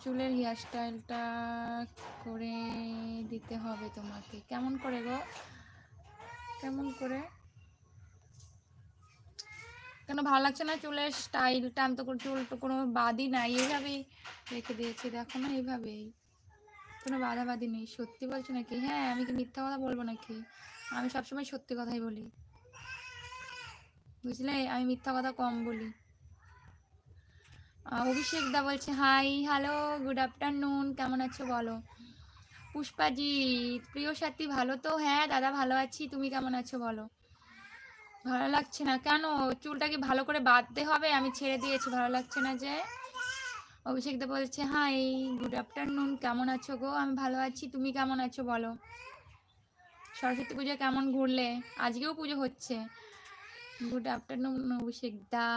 চুলের হেয়ার স্টাইলটা করে দিতে হবে তোমাকে। কেমন করে গো? কেমন করে? কেন ভালো লাগছে না চুলের স্টাইলটা? আমি তো চুল তো কোনো বাদই নাই, এইভাবেই রেখে দিয়েছি, দেখো না, এইভাবেই, কোনো বাধাবাধি নেই। সত্যি বলছো নাকি? হ্যাঁ, আমি কি মিথ্যা কথা বলবো নাকি? আমি সবসময় সত্যি কথাই বলি, বুঝলে? আমি মিথ্যা কথা কম বলি। অভিষেক দা বলছে হাই, হ্যালো, গুড আফটারনুন, কেমন আছো বলো? পুষ্পাজিৎ, প্রিয় সাথী ভালো তো? হ্যাঁ দাদা ভালো আছি, তুমি কেমন আছো বলো? ভালো লাগছে না কেন? চুলটা কি ভালো করে বাঁধতে হবে? আমি ছেড়ে দিয়েছি, ভালো লাগছে না যে। অভিষেক দা বলছে হাই, গুড আফটারনুন, কেমন আছো গো? আমি ভালো আছি, তুমি কেমন আছো বলো? সরস্বতী পুজো কেমন ঘুরলে? আজকেও পুজো হচ্ছে। গুড আফটারনুন অভিষেক দা।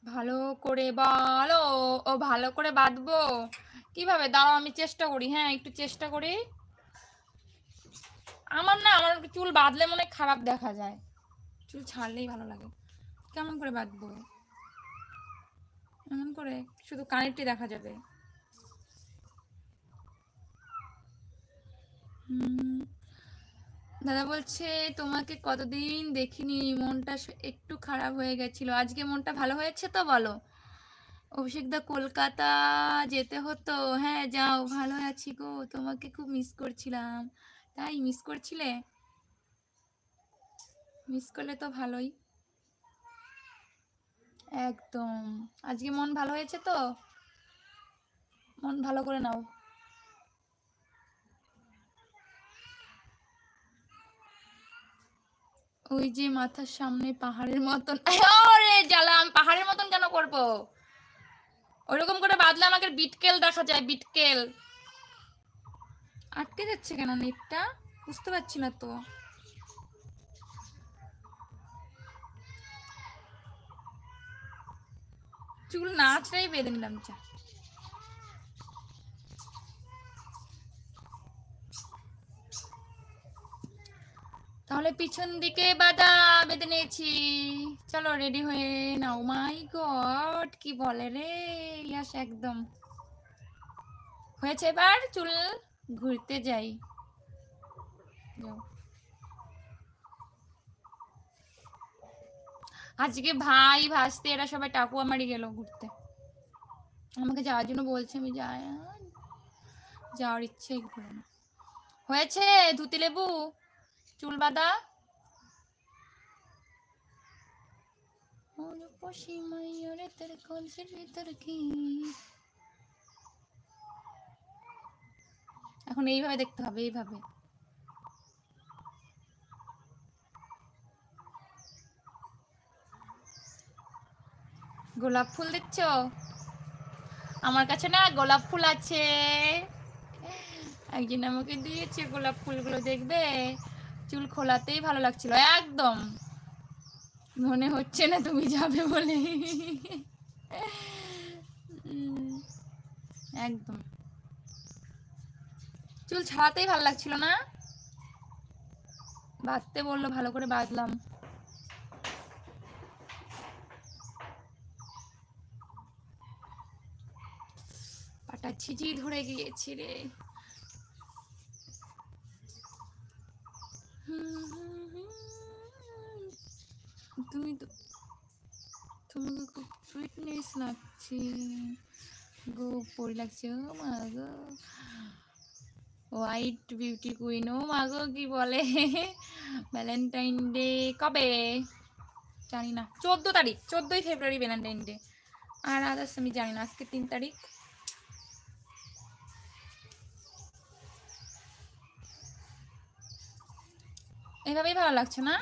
ভালো করে বলো। ও ভালো করে বাঁধবো কিভাবে? দাও আমি চেষ্টা করি। হ্যাঁ একটু চেষ্টা করি। আমার চুল বাঁধলে মনে খারাপ দেখা যায়, চুল ছাড়লেই ভালো লাগে। কেমন করে বাঁধবো? এমন করে শুধু কানেরটি দেখা যাবে। দাদা বলছে তোমাকে কতদিন দেখিনি, মনটা একটু খারাপ হয়ে গেছিল, আজকে মনটা ভালো হয়েছে তো বলো? অভিষেক দা কলকাতা যেতে হতো। হ্যাঁ যাও, ভালো আছি গো, তোমাকে খুব মিস করছিলাম। তাই মিস করছিলে? মিস করলে তো ভালোই। একদম। আজকে মন ভালো হয়েছে তো? মন ভালো করে নাও। ওই যে মাথার সামনে পাহাড়ের মতন। আরে জ্বালাম, পাহাড়ের মতন কেন করব? ওইরকম করে বাদলে আমাকে বিটকেল দেখা যায়, বিটকেল। আটকে যাচ্ছে কেন নেটটা? বুঝতে পারছি না তো। চুল না আঁচড়াই বেঁধে নিলাম যা। তাহলে পিছন দিকে বাঁধা বেঁধে নিয়েছি। চলো রেডি হয়ে নাও। মাই গড, কি বলে রে ইয়াস, একদম হয়েছে। এবার চুল ঘুরতে যাই। যাও। আজকে ভাই ভাসতে এরা সবাই টাকুয়া মারি গেল ঘুরতে, আমাকে যাওয়ার জন্য বলছে, আমি যাই, যাওয়ার ইচ্ছে হলো না। হয়েছে ধুতি লেবু চুল বাঁধা। এখন এইভাবে দেখতে হবে, এইভাবে। গোলাপ ফুল দেখছো? আমার কাছে না গোলাপ ফুল আছে, একজন আমাকে দিয়েছে গোলাপ ফুলগুলো, দেখবে? চুল খোলাতেই ভালো লাগছিল একদম। মনে হচ্ছে না তুমি যাবে বলে। একদম চুল ছাড়াতেই ভালো লাগছিল না, বাঁধতে বললো ভালো করে বাঁধলাম। পাটা ছিজি ধরে গিয়েছি রে। তুমি তো, তোমাকে খুব সুইটনেস লাগছে গো, পরি লাগছে। ও মা গো, হোয়াইট বিউটি কুইন। ও মা গো, কি বলে? ভ্যালেন্টাইন ডে কবে জানি না, 14 তারিখ, 14ই ফেব্রুয়ারি ভ্যালেন্টাইন ডে। আর আদার্স আমি জানি না, আজকে 3 তারিখ। এভাবেই ভালো লাগছে না?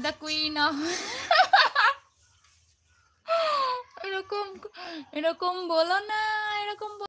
The queen of. এরকম এরকম বলো না, এরকম